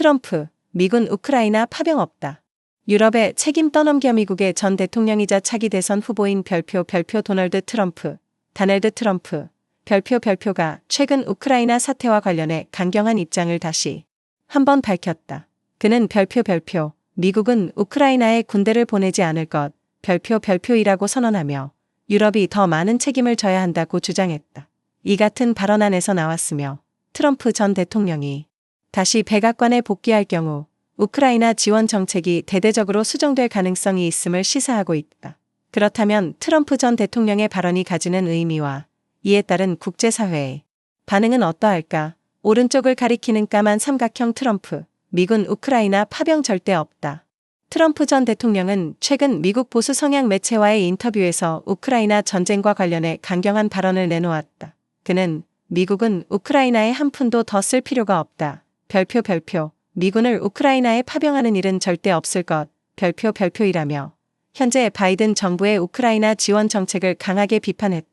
트럼프, 미군 우크라이나 파병 없다. 유럽에 책임 떠넘겨. 미국의 전 대통령이자 차기 대선 후보인 별표 도널드 트럼프, 다널드 트럼프, 별표가 최근 우크라이나 사태와 관련해 강경한 입장을 다시 한번 밝혔다. 그는 별표 미국은 우크라이나에 군대를 보내지 않을 것, 별표이라고 선언하며 유럽이 더 많은 책임을 져야 한다고 주장했다. 이 같은 발언 안에서 나왔으며 트럼프 전 대통령이 다시 백악관에 복귀할 경우 우크라이나 지원 정책이 대대적으로 수정될 가능성이 있음을 시사하고 있다. 그렇다면 트럼프 전 대통령의 발언이 가지는 의미와 이에 따른 국제사회의 반응은 어떠할까? 오른쪽을 가리키는 까만 삼각형. 트럼프, 미군 우크라이나 파병 절대 없다. 트럼프 전 대통령은 최근 미국 보수 성향 매체와의 인터뷰에서 우크라이나 전쟁과 관련해 강경한 발언을 내놓았다. 그는 미국은 우크라이나에 한 푼도 더 쓸 필요가 없다. 별표 미군을 우크라이나에 파병하는 일은 절대 없을 것, 별표이라며 현재 바이든 정부의 우크라이나 지원 정책을 강하게 비판했다.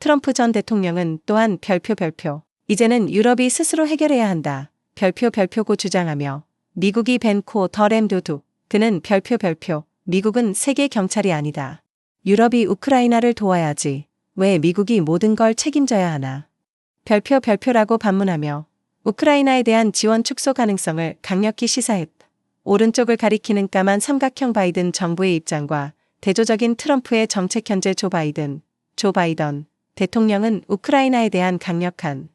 트럼프 전 대통령은 또한 별표 이제는 유럽이 스스로 해결해야 한다. 별표고 주장하며 미국이 벤코 더 램두두. 그는 별표 미국은 세계 경찰이 아니다. 유럽이 우크라이나를 도와야지. 왜 미국이 모든 걸 책임져야 하나. 별표라고 반문하며 우크라이나에 대한 지원 축소 가능성을 강력히 시사했다. 오른쪽을 가리키는 까만 삼각형. 바이든 정부의 입장과 대조적인 트럼프의 정책. 현재 조 바이든 대통령은 우크라이나에 대한 강력한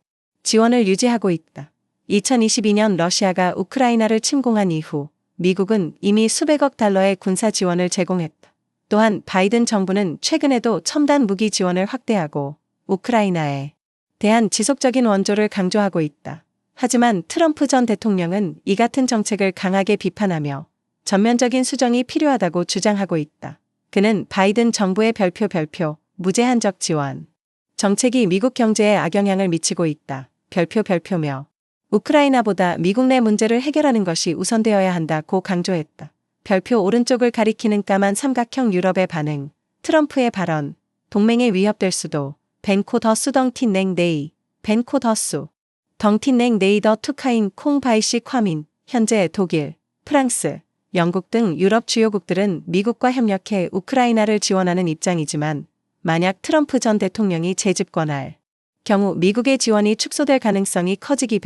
지원을 유지하고 있다. 2022년 러시아가 우크라이나를 침공한 이후 미국은 이미 수백억 달러의 군사 지원을 제공했다. 또한 바이든 정부는 최근에도 첨단 무기 지원을 확대하고 우크라이나에 대한 지속적인 원조를 강조하고 있다. 하지만 트럼프 전 대통령은 이 같은 정책을 강하게 비판하며 전면적인 수정이 필요하다고 주장하고 있다. 그는 바이든 정부의 별표 무제한적 지원 정책이 미국 경제에 악영향을 미치고 있다. 별표며 우크라이나보다 미국 내 문제를 해결하는 것이 우선되어야 한다고 강조했다. 별표 오른쪽을 가리키는 까만 삼각형. 유럽의 반응. 트럼프의 발언. 동맹에 위협될 수도. 벤코 더수 덩틴냉 네이. 벤코 더수 덩틴냉 네이 더 투카인 콩 바이시 콰민. 현재 독일, 프랑스, 영국 등 유럽 주요국들은 미국과 협력해 우크라이나를 지원하는 입장이지만 만약 트럼프 전 대통령이 재집권할 경우 미국의 지원이 축소될 가능성이 커지기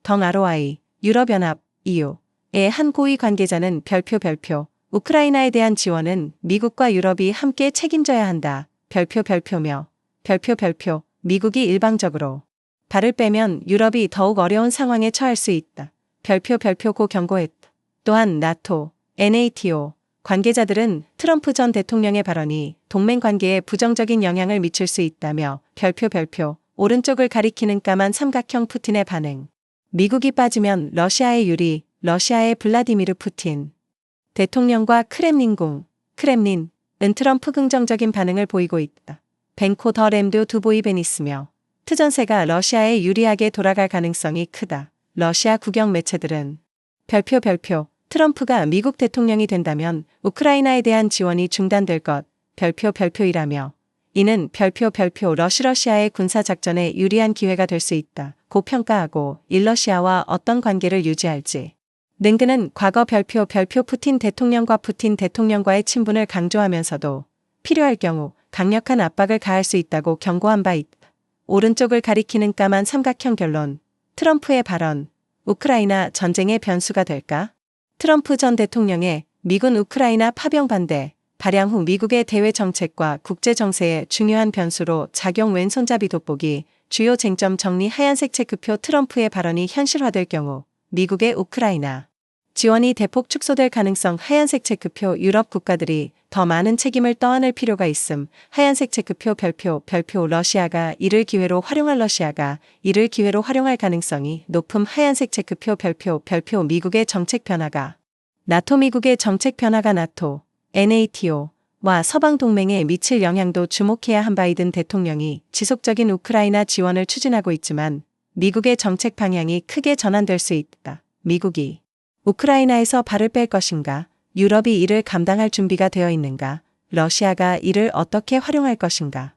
덩 ROI, 유럽연합, EU의 한 고위 관계자는 별표 우크라이나에 대한 지원은 미국과 유럽이 함께 책임져야 한다. 별표며 별표 미국이 일방적으로 발을 빼면 유럽이 더욱 어려운 상황에 처할 수 있다. 별표고 경고했다. 또한 나토, NATO 관계자들은 트럼프 전 대통령의 발언이 동맹 관계에 부정적인 영향을 미칠 수 있다며 별표 오른쪽을 가리키는 까만 삼각형. 푸틴의 반응. 미국이 빠지면 러시아의 유리. 러시아의 블라디미르 푸틴 대통령과 크렘린은 트럼프 긍정적인 반응을 보이고 있다. 벤코 더 램두 두보이 베니스며 트전세가 러시아에 유리하게 돌아갈 가능성이 크다. 러시아 국영 매체들은 별표 트럼프가 미국 대통령이 된다면 우크라이나에 대한 지원이 중단될 것, 별표이라며 이는 별표 러시아의 군사작전에 유리한 기회가 될 수 있다. 고 평가하고 일러시아와 어떤 관계를 유지할지 그는 과거 별표 푸틴 대통령과의 친분을 강조하면서도 필요할 경우 강력한 압박을 가할 수 있다고 경고한 바 있다. 오른쪽을 가리키는 까만 삼각형. 결론. 트럼프의 발언. 우크라이나 전쟁의 변수가 될까? 트럼프 전 대통령의 미군 우크라이나 파병 반대 발양 후 미국의 대외 정책과 국제 정세의 중요한 변수로 작용. 왼손잡이 돋보기. 주요 쟁점 정리. 하얀색 체크표. 트럼프의 발언이 현실화될 경우 미국의 우크라이나 지원이 대폭 축소될 가능성. 하얀색 체크표. 유럽 국가들이 더 많은 책임을 떠안을 필요가 있음. 하얀색 체크표. 별표 러시아가 이를 기회로 활용할 가능성이 높음. 하얀색 체크표. 별표 미국의 정책 변화가 미국의 정책 변화가 나토, NATO와 서방 동맹에 미칠 영향도 주목해야 한. 바이든 대통령이 지속적인 우크라이나 지원을 추진하고 있지만 미국의 정책 방향이 크게 전환될 수 있다. 미국이 우크라이나에서 발을 뺄 것인가? 유럽이 이를 감당할 준비가 되어 있는가? 러시아가 이를 어떻게 활용할 것인가?